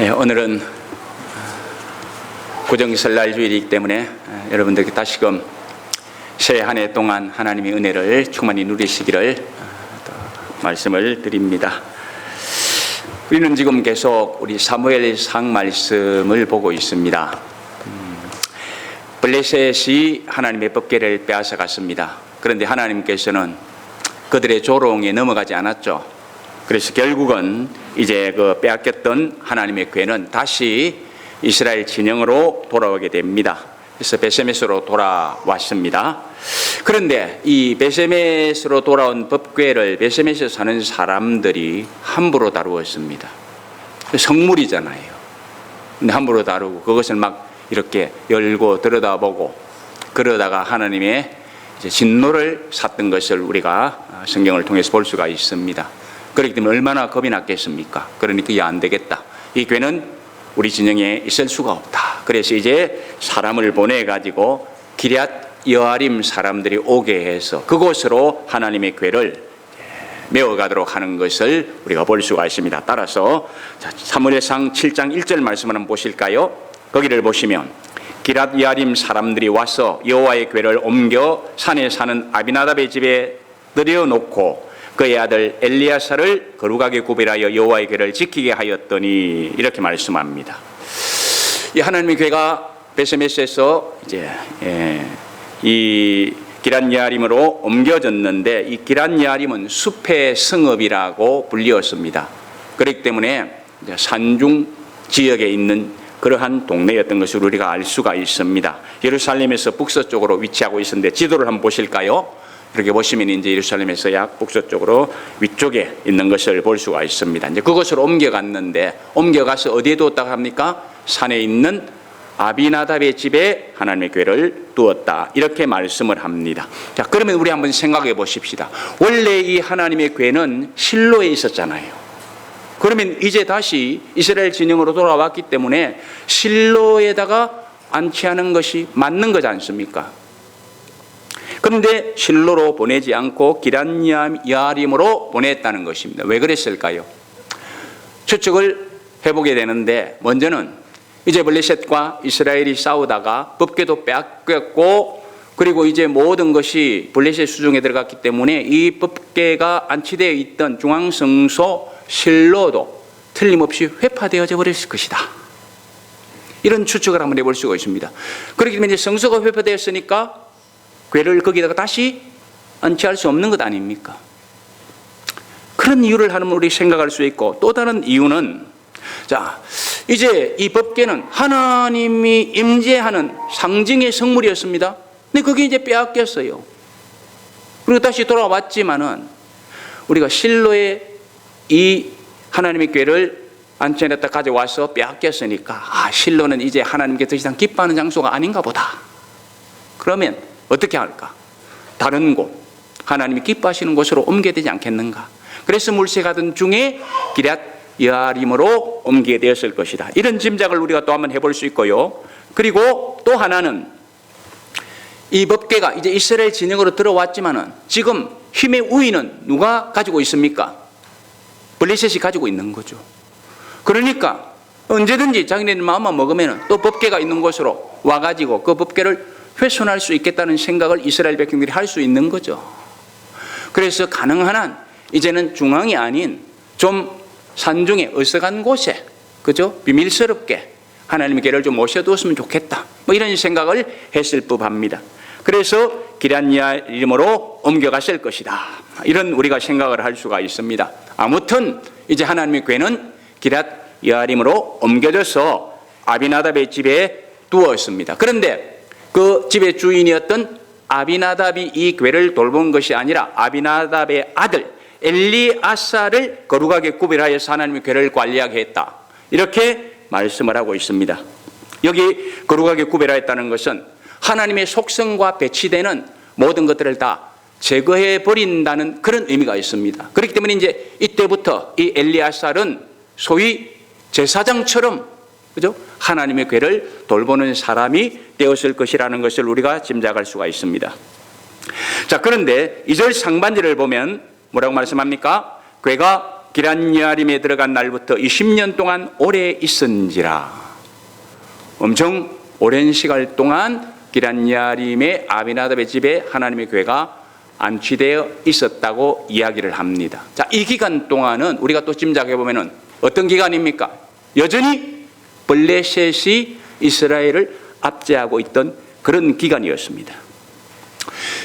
오늘은 구정설날 주일이기 때문에 여러분들께 다시금 새해 한 해 동안 하나님의 은혜를 충만히 누리시기를 말씀을 드립니다. 우리는 지금 계속 우리 사무엘상 말씀을 보고 있습니다. 블레셋이 하나님의 법궤를 빼앗아 갔습니다. 그런데 하나님께서는 그들의 조롱에 넘어가지 않았죠. 그래서 결국은 이제 그 빼앗겼던 하나님의 궤는 다시 이스라엘 진영으로 돌아오게 됩니다. 그래서 베세메스로 돌아왔습니다. 그런데 이 베세메스로 돌아온 법궤를 베세메스에 사는 사람들이 함부로 다루었습니다. 성물이잖아요. 근데 함부로 다루고 그것을 막 이렇게 열고 들여다보고 그러다가 하나님의 이제 진노를 샀던 것을 우리가 성경을 통해서 볼 수가 있습니다. 그렇기 때문에 얼마나 겁이 났겠습니까? 그러니까 이게 안 되겠다. 이 궤는 우리 진영에 있을 수가 없다. 그래서 이제 사람을 보내가지고 기럇 여아림 사람들이 오게 해서 그곳으로 하나님의 궤를 메어가도록 하는 것을 우리가 볼 수가 있습니다. 따라서 사무엘상 7장 1절 말씀을 한번 보실까요? 거기를 보시면 기럇 여아림 사람들이 와서 여호와의 궤를 옮겨 산에 사는 아비나답의 집에 들여놓고 그의 아들 엘리야사를 거룩하게 구별하여 여호와의 궤를 지키게 하였더니 이렇게 말씀합니다. 이 하나님의 궤가 베세메스에서 이제 이 기럇 여아림으로 옮겨졌는데 이 기럇 여아림은 숲의 성읍이라고 불리었습니다. 그렇기 때문에 산중 지역에 있는 그러한 동네였던 것을 우리가 알 수가 있습니다. 예루살렘에서 북서쪽으로 위치하고 있었는데 지도를 한번 보실까요? 이렇게 보시면 이제 예루살렘에서 약 북서쪽으로 위쪽에 있는 것을 볼 수가 있습니다. 이제 그것을 옮겨갔는데 옮겨가서 어디에 두었다고 합니까? 산에 있는 아비나답의 집에 하나님의 궤를 두었다. 이렇게 말씀을 합니다. 자, 그러면 우리 한번 생각해 보십시다. 원래 이 하나님의 궤는 실로에 있었잖아요. 그러면 이제 다시 이스라엘 진영으로 돌아왔기 때문에 실로에다가 안치하는 것이 맞는 거지 않습니까? 그런데 실로로 보내지 않고 기럇 여아림으로 보냈다는 것입니다. 왜 그랬을까요? 추측을 해보게 되는데 먼저는 이제 블레셋과 이스라엘이 싸우다가 법궤도 빼앗겼고 그리고 이제 모든 것이 블레셋 수중에 들어갔기 때문에 이 법궤가 안치되어 있던 중앙성소 실로도 틀림없이 회파되어져 버렸을 것이다. 이런 추측을 한번 해볼 수가 있습니다. 그렇기 때문에 이제 성소가 회파되었으니까 궤를 거기다가 다시 안치할 수 없는 것 아닙니까? 그런 이유를 하면 우리 생각할 수 있고 또 다른 이유는 자 이제 이 법궤는 하나님이 임재하는 상징의 성물이었습니다. 근데 그게 이제 빼앗겼어요. 그리고 다시 돌아왔지만은 우리가 실로에 이 하나님의 궤를 안치해놨다 가져와서 빼앗겼으니까 실로는 이제 하나님께 더 이상 기뻐하는 장소가 아닌가 보다. 그러면 어떻게 할까? 다른 곳, 하나님이 기뻐하시는 곳으로 옮겨야 되지 않겠는가? 그래서 물색하던 중에 기럇 여아림으로 옮기게 되었을 것이다. 이런 짐작을 우리가 또 한번 해볼 수 있고요. 그리고 또 하나는 이 법궤가 이제 이스라엘 진영으로 들어왔지만은 지금 힘의 우위는 누가 가지고 있습니까? 블레셋이 가지고 있는 거죠. 그러니까 언제든지 자기네들 마음만 먹으면 또 법궤가 있는 곳으로 와가지고 그 법궤를 훼손할 수 있겠다는 생각을 이스라엘 백성들이 할 수 있는 거죠. 그래서 가능한 한 이제는 중앙이 아닌 좀 산중에 어색한 곳에 그죠? 비밀스럽게 하나님의 궤를 좀 모셔두었으면 좋겠다. 뭐 이런 생각을 했을 법합니다. 그래서 기럇 여아림으로 옮겨갔을 것이다. 이런 우리가 생각을 할 수가 있습니다. 아무튼 이제 하나님의 궤는 기럇 여아림으로 옮겨져서 아비나답의 집에 두었습니다. 그런데 그 집의 주인이었던 아비나답이 이 궤를 돌본 것이 아니라 아비나답의 아들 엘리아사를 거룩하게 구별하여서 하나님의 궤를 관리하게 했다. 이렇게 말씀을 하고 있습니다. 여기 거룩하게 구별하였다는 것은 하나님의 속성과 배치되는 모든 것들을 다 제거해 버린다는 그런 의미가 있습니다. 그렇기 때문에 이제 이때부터 이 엘리아사는 소위 제사장처럼 그죠? 하나님의 궤를 돌보는 사람이 되었을 것이라는 것을 우리가 짐작할 수가 있습니다. 자, 그런데 2절 상반절을 보면 뭐라고 말씀합니까? 궤가 기럇여아림에 들어간 날부터 20년 동안 오래 있은지라. 엄청 오랜 시간 동안 기럇여아림의 아비나답의 집에 하나님의 교회가 안치되어 있었다고 이야기를 합니다. 자, 이 기간 동안은 우리가 또 짐작해 보면은 어떤 기간입니까? 여전히 블레셋이 이스라엘을 압제하고 있던 그런 기간이었습니다.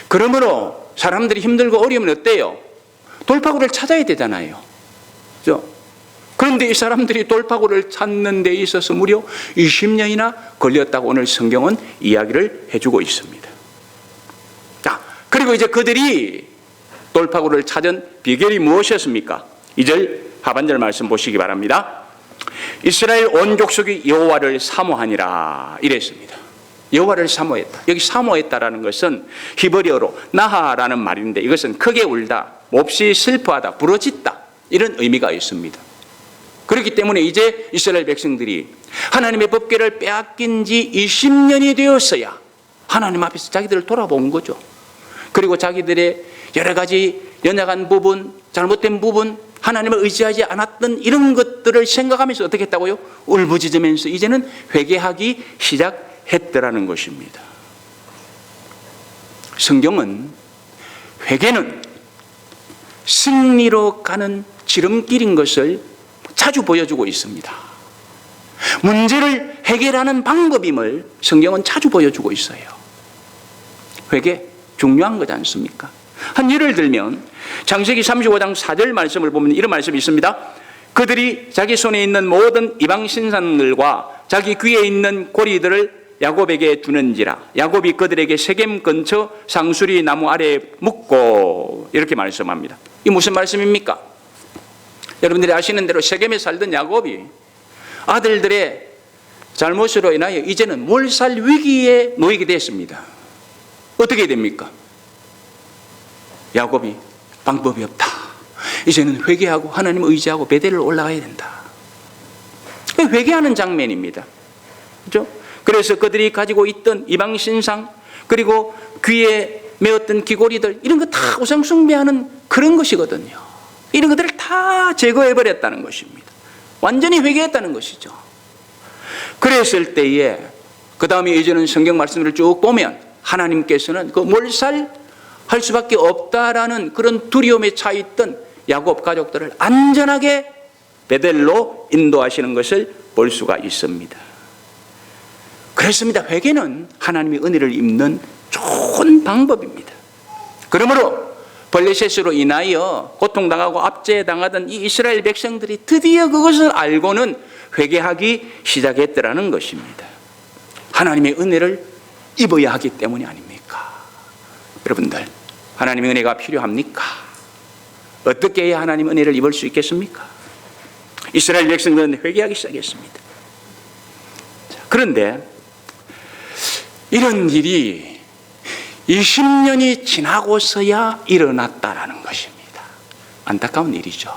그러므로 사람들이 힘들고 어려우면 어때요? 돌파구를 찾아야 되잖아요. 그렇죠? 그런데 이 사람들이 돌파구를 찾는 데 있어서 무려 20년이나 걸렸다고 오늘 성경은 이야기를 해주고 있습니다. 자, 그리고 이제 그들이 돌파구를 찾은 비결이 무엇이었습니까? 2절 하반절 말씀 보시기 바랍니다. 이스라엘 온 족속이 여호와를 사모하니라 이랬습니다. 여호와를 사모했다. 여기 사모했다라는 것은 히브리어로 나하라는 말인데 이것은 크게 울다, 몹시 슬퍼하다, 부러짓다 이런 의미가 있습니다. 그렇기 때문에 이제 이스라엘 백성들이 하나님의 법궤를 빼앗긴 지 20년이 되었어야 하나님 앞에서 자기들을 돌아본 거죠. 그리고 자기들의 여러 가지 연약한 부분, 잘못된 부분, 하나님을 의지하지 않았던 이런 것들을 생각하면서 어떻게 했다고요? 울부짖으면서 이제는 회개하기 시작했더라는 것입니다. 성경은 회개는 승리로 가는 지름길인 것을 자주 보여주고 있습니다. 문제를 해결하는 방법임을 성경은 자주 보여주고 있어요. 회개 중요한 거지 않습니까? 한 예를 들면 창세기 35장 4절 말씀을 보면 이런 말씀이 있습니다. 그들이 자기 손에 있는 모든 이방 신상들과 자기 귀에 있는 고리들을 야곱에게 주는지라. 야곱이 그들에게 세겜 근처 상수리 나무 아래에 묻고 이렇게 말씀합니다. 이 무슨 말씀입니까? 여러분들이 아시는 대로 세겜에 살던 야곱이 아들들의 잘못으로 인하여 이제는 몰살 위기에 놓이게 됐습니다. 어떻게 됩니까? 야곱이 방법이 없다. 이제는 회개하고 하나님 의지하고 베델로 올라가야 된다. 회개하는 장면입니다. 그렇죠? 그래서 그들이 가지고 있던 이방 신상 그리고 귀에 메었던 귀고리들 이런 거 다 우상 숭배하는 그런 것이거든요. 이런 것들을 다 제거해버렸다는 것입니다. 완전히 회개했다는 것이죠. 그랬을 때에 그 다음에 이제는 성경 말씀을 쭉 보면 하나님께서는 그 몰살할 수밖에 없다라는 그런 두려움에 차 있던 야곱 가족들을 안전하게 베델로 인도하시는 것을 볼 수가 있습니다. 그렇습니다. 회개는 하나님의 은혜를 입는 좋은 방법입니다. 그러므로 블레셋으로 인하여 고통당하고 압제당하던 이 이스라엘 백성들이 드디어 그것을 알고는 회개하기 시작했더라는 것입니다. 하나님의 은혜를 입어야 하기 때문이 아닙니까? 여러분들, 하나님의 은혜가 필요합니까? 어떻게 해야 하나님의 은혜를 입을 수 있겠습니까? 이스라엘 백성들은 회개하기 시작했습니다. 그런데 이런 일이 20년이 지나고서야 일어났다라는 것입니다. 안타까운 일이죠.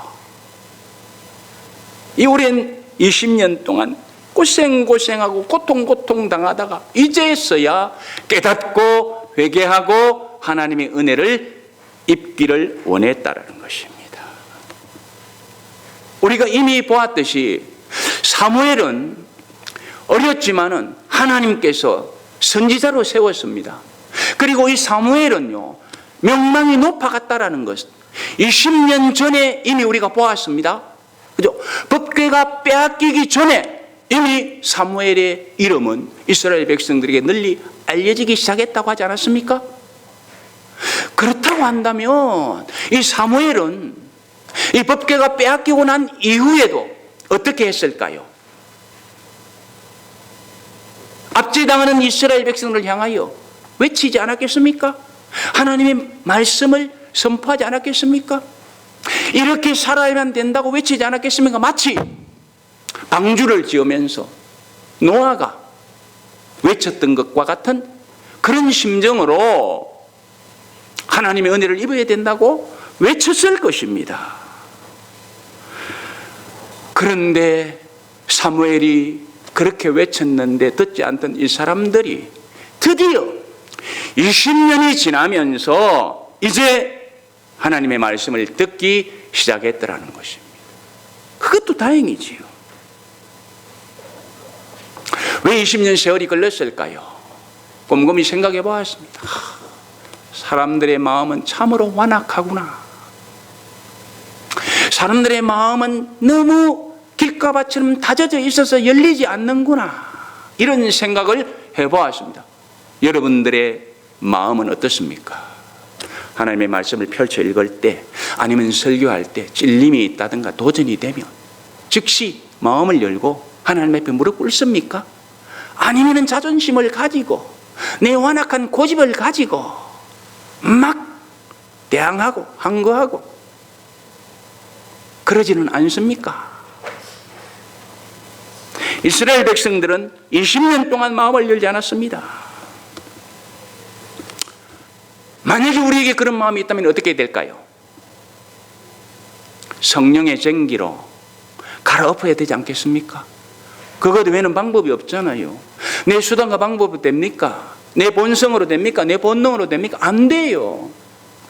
이 오랜 20년 동안 고생하고 고통 당하다가 이제서야 깨닫고 회개하고 하나님의 은혜를 입기를 원했다라는 것입니다. 우리가 이미 보았듯이 사무엘은 어렸지만은 하나님께서 선지자로 세웠습니다. 그리고 이 사무엘은요, 명망이 높아갔다라는 것 20년 전에 이미 우리가 보았습니다. 그죠? 법궤가 빼앗기기 전에 이미 사무엘의 이름은 이스라엘 백성들에게 널리 알려지기 시작했다고 하지 않았습니까? 그렇다고 한다면 이 사무엘은 이 법궤가 빼앗기고 난 이후에도 어떻게 했을까요? 압제당하는 이스라엘 백성을 향하여 외치지 않았겠습니까? 하나님의 말씀을 선포하지 않았겠습니까? 이렇게 살아야만 된다고 외치지 않았겠습니까? 마치 방주를 지으면서 노아가 외쳤던 것과 같은 그런 심정으로 하나님의 은혜를 입어야 된다고 외쳤을 것입니다. 그런데 사무엘이 그렇게 외쳤는데 듣지 않던 이 사람들이 드디어 20년이 지나면서 이제 하나님의 말씀을 듣기 시작했더라는 것입니다. 그것도 다행이지요. 왜 20년 세월이 걸렸을까요? 곰곰이 생각해 보았습니다. 사람들의 마음은 참으로 완악하구나. 사람들의 마음은 너무 길가밭처럼 다져져 있어서 열리지 않는구나. 이런 생각을 해보았습니다. 여러분들의 마음은 어떻습니까? 하나님의 말씀을 펼쳐 읽을 때, 아니면 설교할 때 찔림이 있다든가 도전이 되면 즉시 마음을 열고 하나님 앞에 무릎 꿇습니까? 아니면 자존심을 가지고 내 완악한 고집을 가지고 막 대항하고 항거하고 그러지는 않습니까? 이스라엘 백성들은 20년 동안 마음을 열지 않았습니다. 만약에 우리에게 그런 마음이 있다면 어떻게 될까요? 성령의 쟁기로 갈아엎어야 되지 않겠습니까? 그것 외에는 방법이 없잖아요. 내 수단과 방법이 됩니까? 내 본성으로 됩니까? 내 본능으로 됩니까? 안 돼요.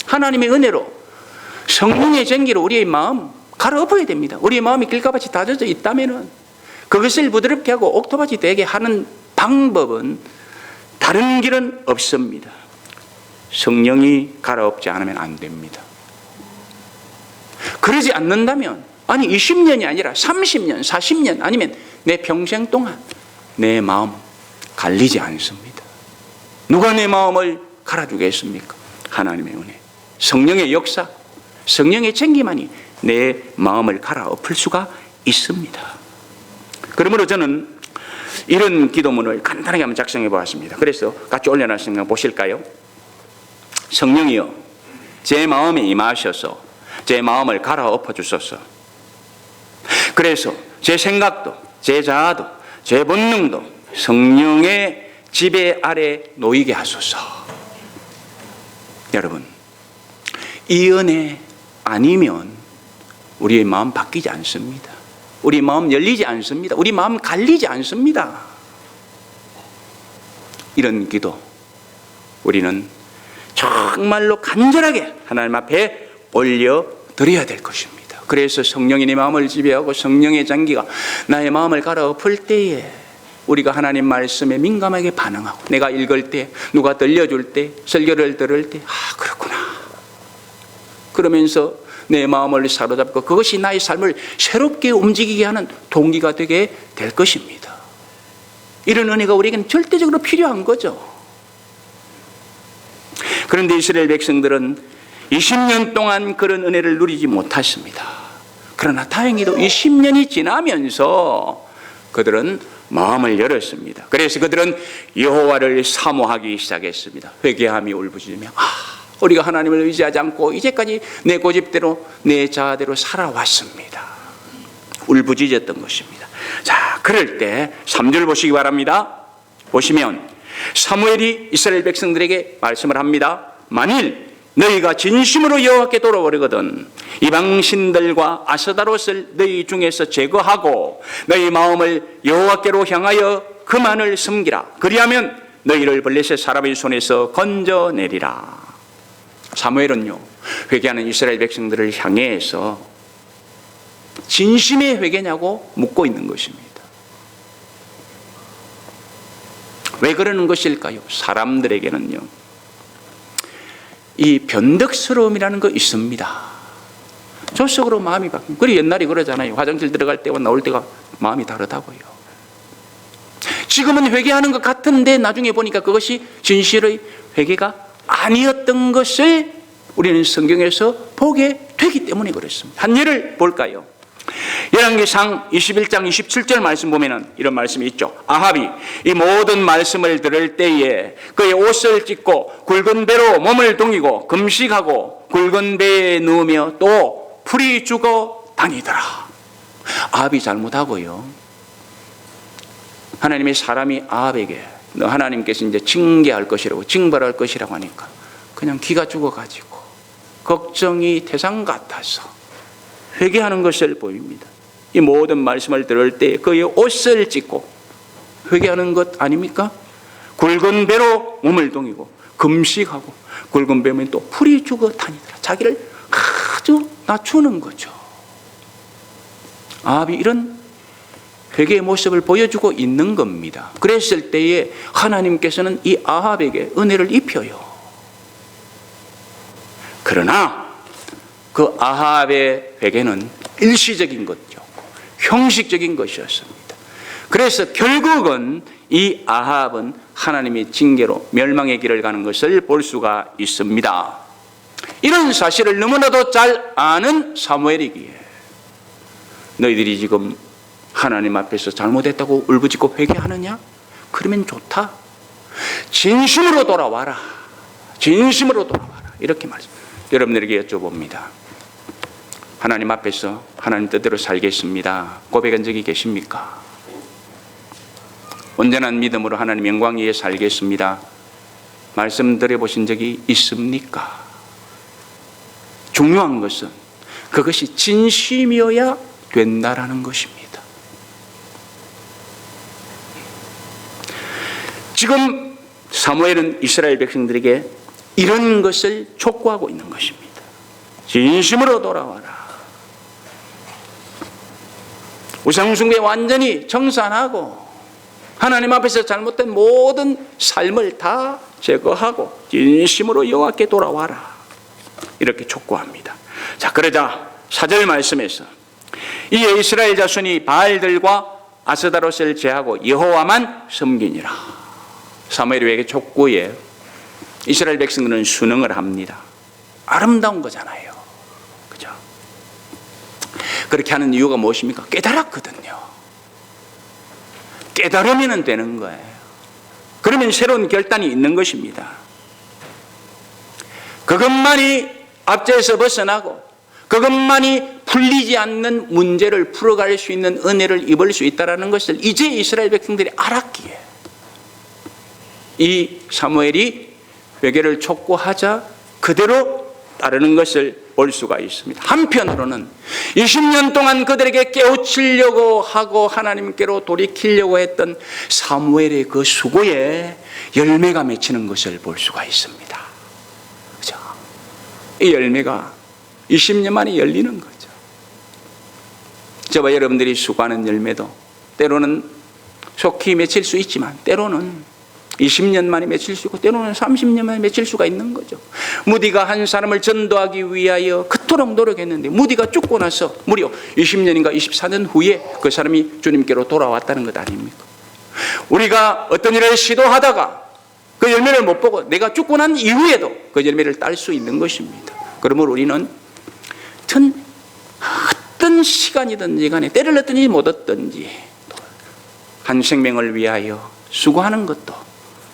하나님의 은혜로 성령의 쟁기로 우리의 마음 갈아엎어야 됩니다. 우리의 마음이 길가밭이 다져져 있다면 그것을 부드럽게 하고 옥토밭이 되게 하는 방법은 다른 길은 없습니다. 성령이 갈아엎지 않으면 안 됩니다. 그러지 않는다면, 아니 20년이 아니라 30년, 40년 아니면 내 평생 동안 내 마음 갈리지 않습니다. 누가 내 마음을 갈아주겠습니까? 하나님의 은혜, 성령의 역사, 성령의 챙김만이 내 마음을 갈아엎을 수가 있습니다. 그러므로 저는 이런 기도문을 간단하게 한번 작성해 보았습니다. 그래서 같이 올려놨으니까 보실까요? 성령이여, 제 마음에 임하셔서 제 마음을 갈아엎어 주소서. 그래서 제 생각도, 제 자아도, 제 본능도 성령의 지배 아래 놓이게 하소서. 여러분, 이 은혜 아니면 우리의 마음 바뀌지 않습니다. 우리 마음 열리지 않습니다. 우리 마음 갈리지 않습니다. 이런 기도 우리는 정말로 간절하게 하나님 앞에 올려드려야 될 것입니다. 그래서 성령이 내 마음을 지배하고 성령의 장기가 나의 마음을 갈아엎을 때에 우리가 하나님 말씀에 민감하게 반응하고, 내가 읽을 때, 누가 들려줄 때, 설교를 들을 때, 아 그렇구나 그러면서 내 마음을 사로잡고 그것이 나의 삶을 새롭게 움직이게 하는 동기가 되게 될 것입니다. 이런 은혜가 우리에게는 절대적으로 필요한 거죠. 그런데 이스라엘 백성들은 20년 동안 그런 은혜를 누리지 못했습니다. 그러나 다행히도 20년이 지나면서 그들은 마음을 열었습니다. 그래서 그들은 여호와를 사모하기 시작했습니다. 회개함이 울부짖으며, 우리가 하나님을 의지하지 않고 이제까지 내 고집대로 내 자아대로 살아왔습니다. 울부짖었던 것입니다. 자, 그럴 때 3절 보시기 바랍니다. 보시면 사무엘이 이스라엘 백성들에게 말씀을 합니다. 만일 너희가 진심으로 여호와께 돌아오려거든 이방 신들과 아스다롯을 너희 중에서 제거하고 너희 마음을 여호와께로 향하여 그만을 섬기라. 그리하면 너희를 블레셋 사람의 손에서 건져내리라. 사무엘은요, 회개하는 이스라엘 백성들을 향해서 진심의 회개냐고 묻고 있는 것입니다. 왜 그러는 것일까요? 사람들에게는요, 이 변덕스러움이라는 거 있습니다. 조속으로 마음이 바뀌고, 그리고 옛날에 그러잖아요. 화장실 들어갈 때와 나올 때가 마음이 다르다고요. 지금은 회개하는 것 같은데 나중에 보니까 그것이 진실의 회개가 아니었던 것을 우리는 성경에서 보게 되기 때문에 그렇습니다. 한 예를 볼까요? 열왕기상 21장 27절 말씀 보면은 이런 말씀이 있죠. 아합이 이 모든 말씀을 들을 때에 그의 옷을 찢고 굵은 배로 몸을 동이고 금식하고 굵은 배에 누우며 또 풀이 죽어 다니더라. 아합이 잘못하고요, 하나님의 사람이 아합에게 너 하나님께서 이제 징계할 것이라고, 징벌할 것이라고 하니까 그냥 기가 죽어가지고 걱정이 태산 같아서 회개하는 것을 보입니다. 이 모든 말씀을 들을 때 그의 옷을 찢고 회개하는 것 아닙니까? 굵은 배로 몸을 동이고 금식하고 굵은 배면 또 풀이 죽어 다니더라. 자기를 아주 낮추는 거죠. 아합이 이런 회개의 모습을 보여주고 있는 겁니다. 그랬을 때에 하나님께서는 이 아합에게 은혜를 입혀요. 그러나 그 아합의 회개는 일시적인 것이었고 형식적인 것이었습니다. 그래서 결국은 이 아합은 하나님의 징계로 멸망의 길을 가는 것을 볼 수가 있습니다. 이런 사실을 너무나도 잘 아는 사무엘이기에 너희들이 지금 하나님 앞에서 잘못했다고 울부짖고 회개하느냐? 그러면 좋다. 진심으로 돌아와라. 진심으로 돌아와라. 이렇게 말씀. 여러분들에게 여쭤봅니다. 하나님 앞에서 하나님 뜻대로 살겠습니다. 고백한 적이 계십니까? 온전한 믿음으로 하나님 영광 위에 살겠습니다. 말씀드려 보신 적이 있습니까? 중요한 것은 그것이 진심이어야 된다라는 것입니다. 지금 사무엘은 이스라엘 백성들에게 이런 것을 촉구하고 있는 것입니다. 진심으로 돌아와라. 우상숭배 완전히 정산하고 하나님 앞에서 잘못된 모든 삶을 다 제거하고 진심으로 여호와께 돌아와라. 이렇게 촉구합니다. 자, 그러자 4절 말씀에서 이에 이스라엘 자손이 바알들과 아스다롯을 제하고 여호와만 섬기니라. 사무엘에게 촉구에 이스라엘 백성들은 순응을 합니다. 아름다운 거잖아요. 그죠? 그렇게 하는 이유가 무엇입니까? 깨달았거든요. 깨달으면 되는 거예요. 그러면 새로운 결단이 있는 것입니다. 그것만이 압제에서 벗어나고 그것만이 풀리지 않는 문제를 풀어갈 수 있는 은혜를 입을 수 있다는 것을 이제 이스라엘 백성들이 알았기에 이 사무엘이 회개를 촉구하자 그대로 따르는 것을 볼 수가 있습니다. 한편으로는 20년 동안 그들에게 깨우치려고 하고 하나님께로 돌이키려고 했던 사무엘의 그 수고에 열매가 맺히는 것을 볼 수가 있습니다. 그죠? 이 열매가 20년 만에 열리는 거죠. 저와 여러분들이 수고하는 열매도 때로는 속히 맺힐 수 있지만 때로는 20년 만에 맺힐 수 있고 때로는 30년 만에 맺힐 수가 있는 거죠. 무디가 한 사람을 전도하기 위하여 그토록 노력했는데 무디가 죽고 나서 무려 20년인가 24년 후에 그 사람이 주님께로 돌아왔다는 것 아닙니까? 우리가 어떤 일을 시도하다가 그 열매를 못 보고 내가 죽고 난 이후에도 그 열매를 딸 수 있는 것입니다. 그러므로 우리는 어떤 시간이든지 간에 때를 얻든지 못 얻든지 한 생명을 위하여 수고하는 것도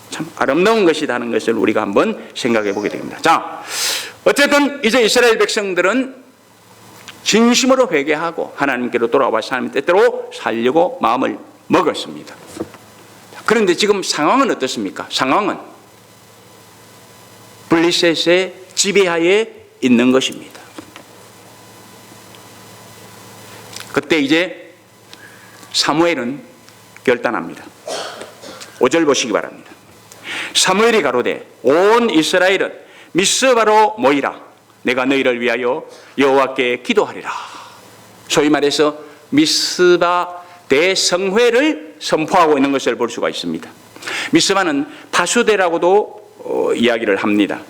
참 아름다운 것이라는 것을 우리가 한번 생각해 보게 됩니다. 자, 어쨌든 이제 이스라엘 백성들은 진심으로 회개하고 하나님께로 돌아와서 하나님 뜻대로 살려고 마음을 먹었습니다. 그런데 지금 상황은 어떻습니까? 상황은 블레셋의 지배하에 있는 것입니다. 그때 이제 사무엘은 결단합니다. 5절 보시기 바랍니다. 사무엘이 가로되 온 이스라엘은 미스바로 모이라. 내가 너희를 위하여 여호와께 기도하리라. 소위 말해서 미스바 대성회를 선포하고 있는 것을 볼 수가 있습니다. 미스바는 파수대라고도 이야기를 합니다.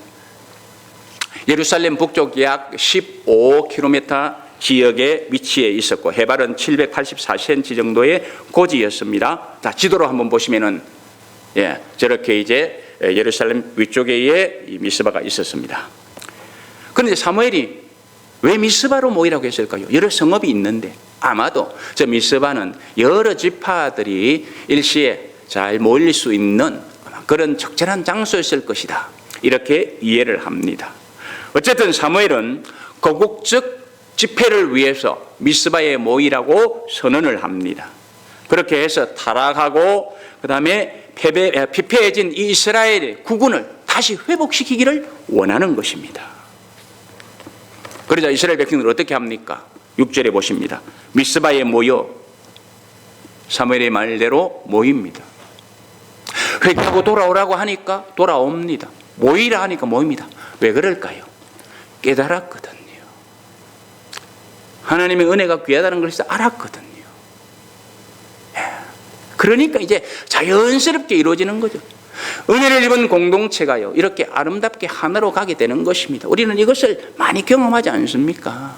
예루살렘 북쪽 약 15km 지역에 위치해 있었고 해발은 784cm 정도의 고지였습니다. 자, 지도로 한번 보시면은 저렇게 이제 예루살렘 위쪽에 이 미스바가 있었습니다. 그런데 사무엘이 왜 미스바로 모이라고 했을까요? 여러 성읍이 있는데 아마도 저 미스바는 여러 지파들이 일시에 잘 모일 수 있는 그런 적절한 장소였을 것이다. 이렇게 이해를 합니다. 어쨌든 사무엘은 거국적 집회를 위해서 미스바에 모이라고 선언을 합니다. 그렇게 해서 타락하고 그 다음에 피폐해진 이 이스라엘의 국군을 다시 회복시키기를 원하는 것입니다. 그러자 이스라엘 백성들은 어떻게 합니까? 6절에 보십니다. 미스바에 모여 사무엘의 말대로 모입니다. 회개하고 돌아오라고 하니까 돌아옵니다. 모이라 하니까 모입니다. 왜 그럴까요? 깨달았거든요. 하나님의 은혜가 귀하다는 것을 알았거든요. 그러니까 이제 자연스럽게 이루어지는 거죠. 은혜를 입은 공동체가요, 이렇게 아름답게 하나로 가게 되는 것입니다. 우리는 이것을 많이 경험하지 않습니까?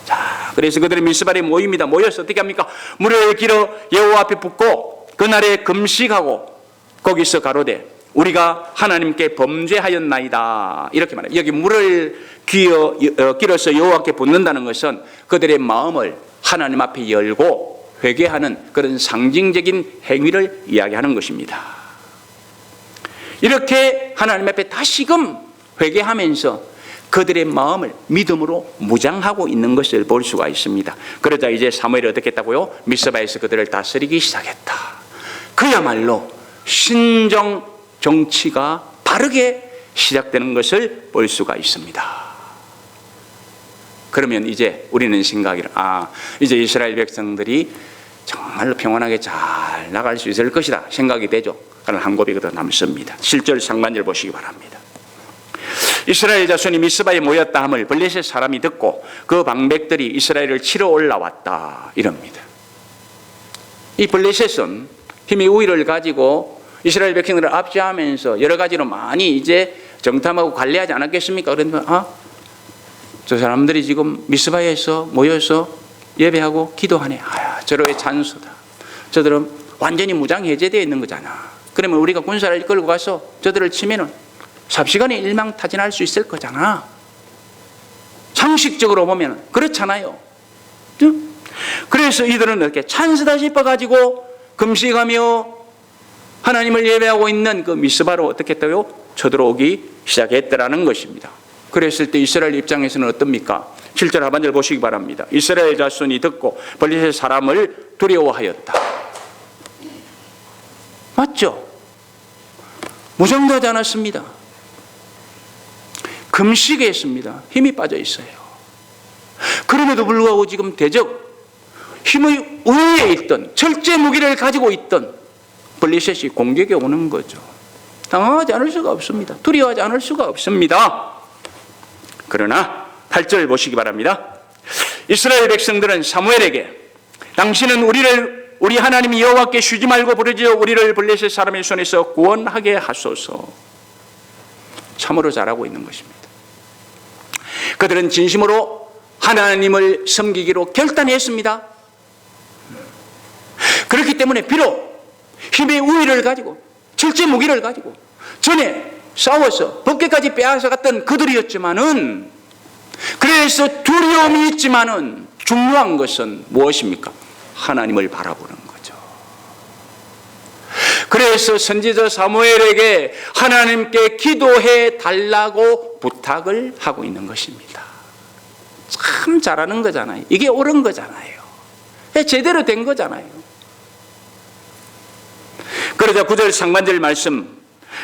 자, 그래서 그들은 미스바에 모입니다. 모여서 어떻게 합니까? 물을 길어 여호와 앞에 붓고 그날에 금식하고 거기서 가로되 우리가 하나님께 범죄하였나이다, 이렇게 말해요. 여기 물을 길어서 여호와께 붓는다는 것은 그들의 마음을 하나님 앞에 열고 회개하는 그런 상징적인 행위를 이야기하는 것입니다. 이렇게 하나님 앞에 다시금 회개하면서 그들의 마음을 믿음으로 무장하고 있는 것을 볼 수가 있습니다. 그러자 이제 사무엘이 어떻게 했다고요? 미스바에서 그들을 다스리기 시작했다. 그야말로 신정 정치가 바르게 시작되는 것을 볼 수가 있습니다. 그러면 이제 우리는 생각을, 이제 이스라엘 백성들이 정말로 평안하게 잘 나갈 수 있을 것이다 생각이 되죠. 그런 한 고비가 더 남습니다. 7절 상반절 보시기 바랍니다. 이스라엘 자손이 미스바에 모였다 함을 블레셋 사람이 듣고 그 방백들이 이스라엘을 치러 올라왔다, 이럽니다. 이 블레셋은 힘의 우위를 가지고 이스라엘 백성들을 압제하면서 여러 가지로 많이 이제 정탐하고 관리하지 않았겠습니까? 그러면 저 사람들이 지금 미스바에서 모여서 예배하고 기도하네. 저로의 찬수다. 저들은 완전히 무장 해제되어 있는 거잖아. 그러면 우리가 군사를 이끌고 가서 저들을 치면은 삽시간에 일망타진할 수 있을 거잖아. 상식적으로 보면 그렇잖아요. 그래서 이들은 이렇게 찬스다 싶어가지고 금식하며 하나님을 예배하고 있는 그 미스바로 어떻게 했다고요? 쳐들어오기 시작했더라는 것입니다. 그랬을 때 이스라엘 입장에서는 어떻습니까? 7절 하반절 보시기 바랍니다. 이스라엘 자손이 듣고 블레셋 사람을 두려워하였다. 맞죠? 무장도 하지 않았습니다. 금식했습니다. 힘이 빠져 있어요. 그럼에도 불구하고 지금 대적 힘의 우위에 있던, 철제 무기를 가지고 있던 블레셋이 공격에 오는 거죠. 당황하지 않을 수가 없습니다. 두려워하지 않을 수가 없습니다. 그러나 8절 보시기 바랍니다. 이스라엘 백성들은 사무엘에게 당신은 우리 하나님 여호와께 쉬지 말고 부르짖어 우리를 블레셋 사람의 손에서 구원하게 하소서. 참으로 잘하고 있는 것입니다. 그들은 진심으로 하나님을 섬기기로 결단했습니다. 그렇기 때문에 비록 힘의 우위를 가지고 철제 무기를 가지고 전에 싸워서 법궤까지 빼앗아갔던 그들이었지만은, 그래서 두려움이 있지만은 중요한 것은 무엇입니까? 하나님을 바라보는 거죠. 그래서 선지자 사무엘에게 하나님께 기도해 달라고 부탁을 하고 있는 것입니다. 참 잘하는 거잖아요. 이게 옳은 거잖아요. 제대로 된 거잖아요. 그러자 9절 상반절 말씀,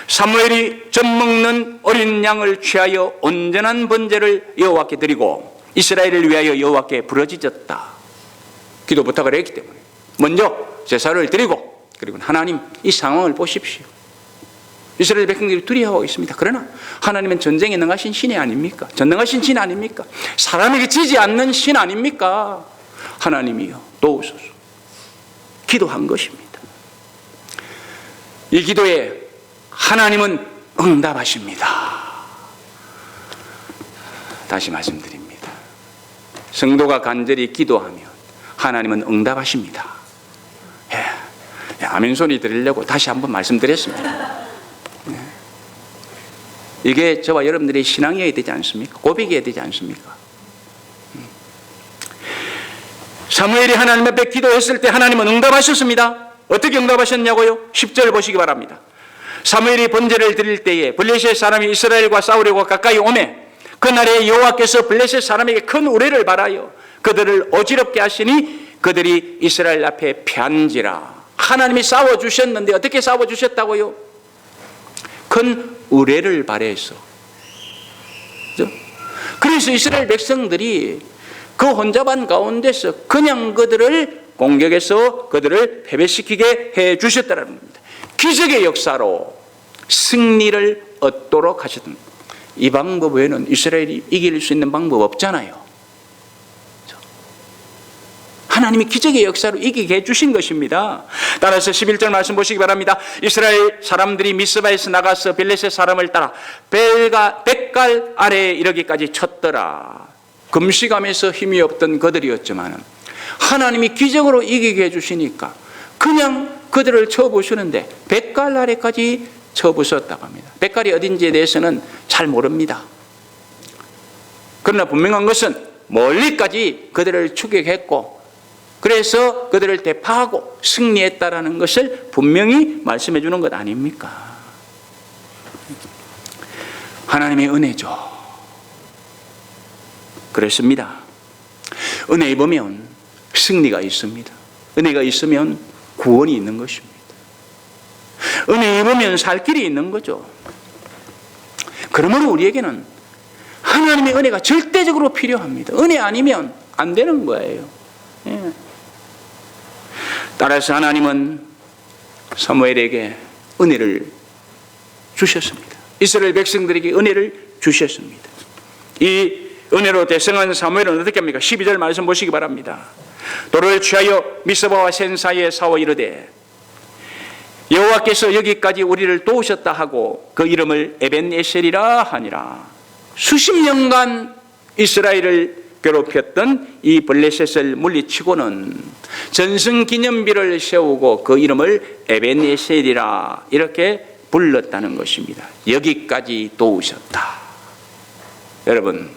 사무엘이 젖먹는 어린 양을 취하여 온전한 번제를 여호와께 드리고 이스라엘을 위하여 여호와께 부르짖었다. 기도 부탁을 했기 때문에 먼저 제사를 드리고, 그리고 하나님 이 상황을 보십시오. 이스라엘 백성들이 두려워하고 있습니다. 그러나 하나님은 전쟁에 능하신 신이 아닙니까? 전능하신 신 아닙니까? 사람에게 지지 않는 신 아닙니까? 하나님이여 도우소서. 기도한 것입니다. 이 기도에 하나님은 응답하십니다. 다시 말씀드립니다. 성도가 간절히 기도하면 하나님은 응답하십니다. 아멘 소리 드리려고 다시 한번 말씀드렸습니다. 이게 저와 여러분들의 신앙이어야 되지 않습니까? 고백이어야 되지 않습니까? 사무엘이 하나님 앞에 기도했을 때 하나님은 응답하셨습니다. 어떻게 응답하셨냐고요? 10절 보시기 바랍니다. 사무엘이 번제를 드릴 때에 블레셋 사람이 이스라엘과 싸우려고 가까이 오매 그날에 여호와께서 블레셋 사람에게 큰 우레를 발하여 그들을 어지럽게 하시니 그들이 이스라엘 앞에 패한지라. 하나님이 싸워주셨는데 어떻게 싸워주셨다고요? 큰 우레를 발해서. 그래서 이스라엘 백성들이 그 혼잡한 가운데서 그냥 그들을 공격해서 그들을 패배시키게 해주셨다는 겁니다. 기적의 역사로 승리를 얻도록 하셨던, 이 방법 외에는 이스라엘이 이길 수 있는 방법 없잖아요. 하나님이 기적의 역사로 이기게 해주신 것입니다. 따라서 11절 말씀 보시기 바랍니다. 이스라엘 사람들이 미스바에서 나가서 블레셋 사람을 따라 벳갈 아래에 이르기까지 쳤더라. 금식하면서 힘이 없던 그들이었지만 하나님이 기적으로 이기게 해주시니까 그냥 그들을 쳐부수는데 벳갈 아래까지 쳐부sus다고 합니다. 벳갈이 어딘지에 대해서는 잘 모릅니다. 그러나 분명한 것은 멀리까지 그들을 추격했고 그래서 그들을 대파하고 승리했다라는 것을 분명히 말씀해 주는 것 아닙니까? 하나님의 은혜죠. 그렇습니다. 은혜 입으면 승리가 있습니다. 은혜가 있으면 구원이 있는 것입니다. 은혜 입으면 살 길이 있는 거죠. 그러므로 우리에게는 하나님의 은혜가 절대적으로 필요합니다. 은혜 아니면 안 되는 거예요. 예. 따라서 하나님은 사무엘에게 은혜를 주셨습니다. 이스라엘 백성들에게 은혜를 주셨습니다. 이 은혜로 대성한 사무엘은 어떻게 합니까? 12절 말씀 보시기 바랍니다. 도를 취하여 미스바와 센 사이에 싸워 이르되 여호와께서 여기까지 우리를 도우셨다 하고 그 이름을 에벤에셀이라 하니라. 수십 년간 이스라엘을 괴롭혔던 이 블레셋을 물리치고는 전승기념비를 세우고 그 이름을 에벤에셀이라 이렇게 불렀다는 것입니다. 여기까지 도우셨다. 여러분,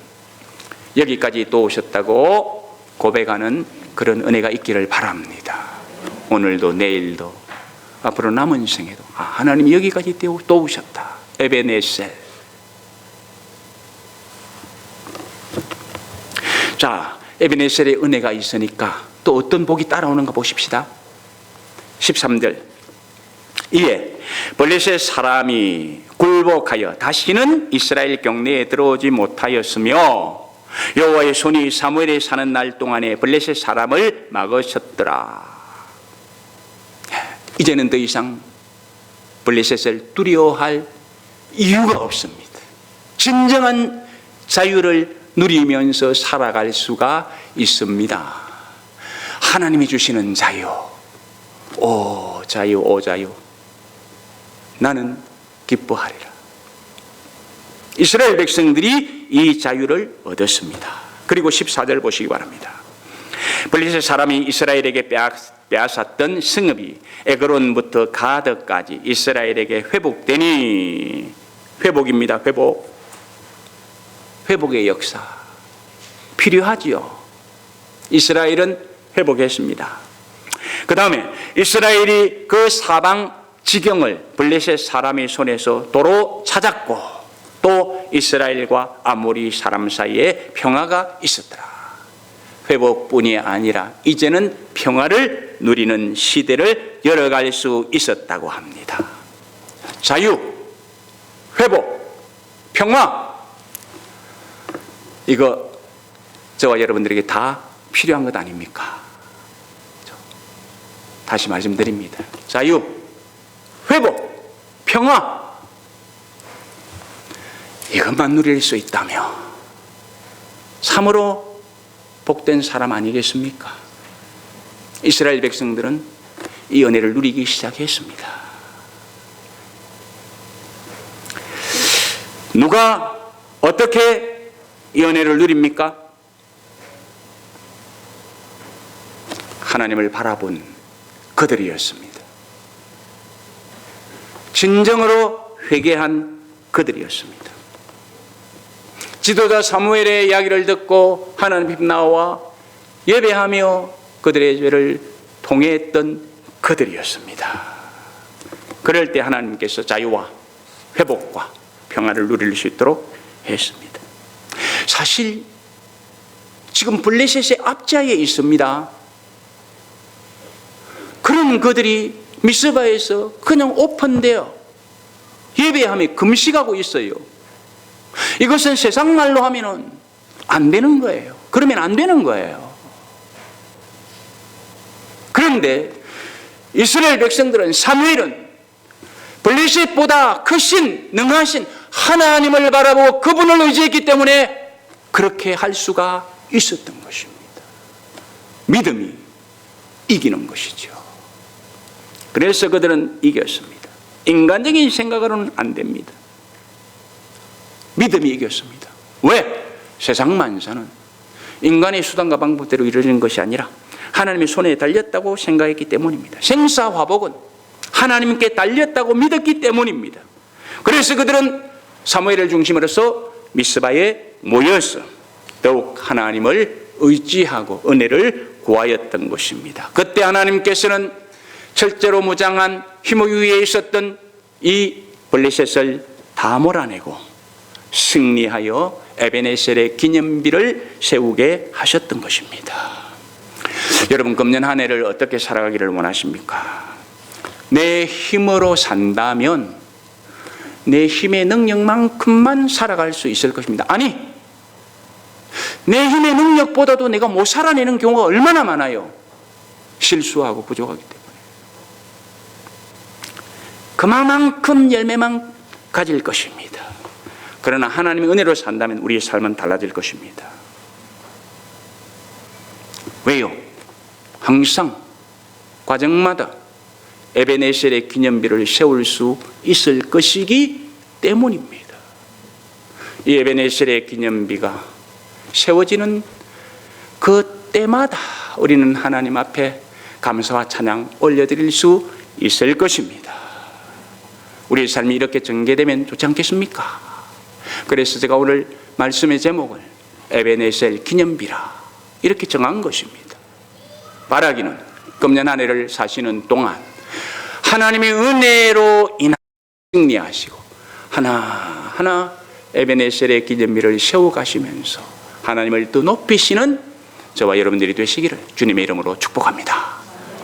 여기까지 도우셨다고 고백하는 그런 은혜가 있기를 바랍니다. 오늘도 내일도 앞으로 남은 생에도 하나님이 여기까지 도우셨다. 에벤에셀. 자, 에벤에셀의 은혜가 있으니까 또 어떤 복이 따라오는가 보십시다. 13절. 이에 블레셋 사람이 굴복하여 다시는 이스라엘 경내에 들어오지 못하였으며 여호와의 손이 사무엘에 사는 날 동안에 블레셋 사람을 막으셨더라. 이제는 더 이상 블레셋을 두려워할 이유가 없습니다. 진정한 자유를 누리면서 살아갈 수가 있습니다. 하나님이 주시는 자유. 오 자유, 오 자유. 나는 기뻐하리라. 이스라엘 백성들이 이 자유를 얻었습니다. 그리고 14절 보시기 바랍니다. 블레셋 사람이 이스라엘에게 빼앗았던 승업이 에그론부터 가드까지 이스라엘에게 회복되니, 회복입니다. 회복의 역사 필요하지요. 이스라엘은 회복했습니다. 그 다음에 이스라엘이 그 사방 지경을 블레셋 사람의 손에서 도로 찾았고 또 이스라엘과 아모리 사람 사이에 평화가 있었더라. 회복뿐이 아니라 이제는 평화를 누리는 시대를 열어갈 수 있었다고 합니다. 자유, 회복, 평화, 이거 저와 여러분들에게 다 필요한 것 아닙니까? 다시 말씀드립니다. 자유, 회복, 평화, 이것만 누릴 수 있다며 참으로 복된 사람 아니겠습니까? 이스라엘 백성들은 이 은혜를 누리기 시작했습니다. 누가 어떻게 이 은혜를 누립니까? 하나님을 바라본 그들이었습니다. 진정으로 회개한 그들이었습니다. 지도자 사무엘의 이야기를 듣고 하나님 앞에 나와 예배하며 그들의 죄를 통회했던 그들이었습니다. 그럴 때 하나님께서 자유와 회복과 평화를 누릴 수 있도록 했습니다. 사실 지금 블레셋의 앞자에 있습니다. 그런 그들이 미스바에서 그냥 오픈되어 예배하며 금식하고 있어요. 이것은 세상 말로 하면은 안 되는 거예요. 그러면 안 되는 거예요. 그런데 이스라엘 백성들은, 사무엘은 블레셋보다 크신 능하신 하나님을 바라보고 그분을 의지했기 때문에 그렇게 할 수가 있었던 것입니다. 믿음이 이기는 것이죠. 그래서 그들은 이겼습니다. 인간적인 생각으로는 안 됩니다. 믿음이 이겼습니다. 왜? 세상 만사는 인간의 수단과 방법대로 이루어지는 것이 아니라 하나님의 손에 달렸다고 생각했기 때문입니다. 생사화복은 하나님께 달렸다고 믿었기 때문입니다. 그래서 그들은 사무엘을 중심으로서 미스바에 모여서 더욱 하나님을 의지하고 은혜를 구하였던 것입니다. 그때 하나님께서는 철저로 무장한 휘목 위에 있었던 이 블레셋을 다 몰아내고 승리하여 에베네셀의 기념비를 세우게 하셨던 것입니다. 여러분, 금년 한 해를 어떻게 살아가기를 원하십니까? 내 힘으로 산다면 내 힘의 능력만큼만 살아갈 수 있을 것입니다. 아니, 내 힘의 능력보다도 내가 못 살아내는 경우가 얼마나 많아요. 실수하고 부족하기 때문에. 그만큼 열매만 가질 것입니다. 그러나 하나님의 은혜로 산다면 우리의 삶은 달라질 것입니다. 왜요? 항상 과정마다 에베네셀의 기념비를 세울 수 있을 것이기 때문입니다. 이 에베네셀의 기념비가 세워지는 그 때마다 우리는 하나님 앞에 감사와 찬양 올려드릴 수 있을 것입니다. 우리의 삶이 이렇게 전개되면 좋지 않겠습니까? 그래서 제가 오늘 말씀의 제목을 에베네셀 기념비라 이렇게 정한 것입니다. 바라기는 금년 한 해를 사시는 동안 하나님의 은혜로 인하여 승리하시고 하나하나 에베네셀의 기념비를 세워가시면서 하나님을 더 높이시는 저와 여러분들이 되시기를 주님의 이름으로 축복합니다.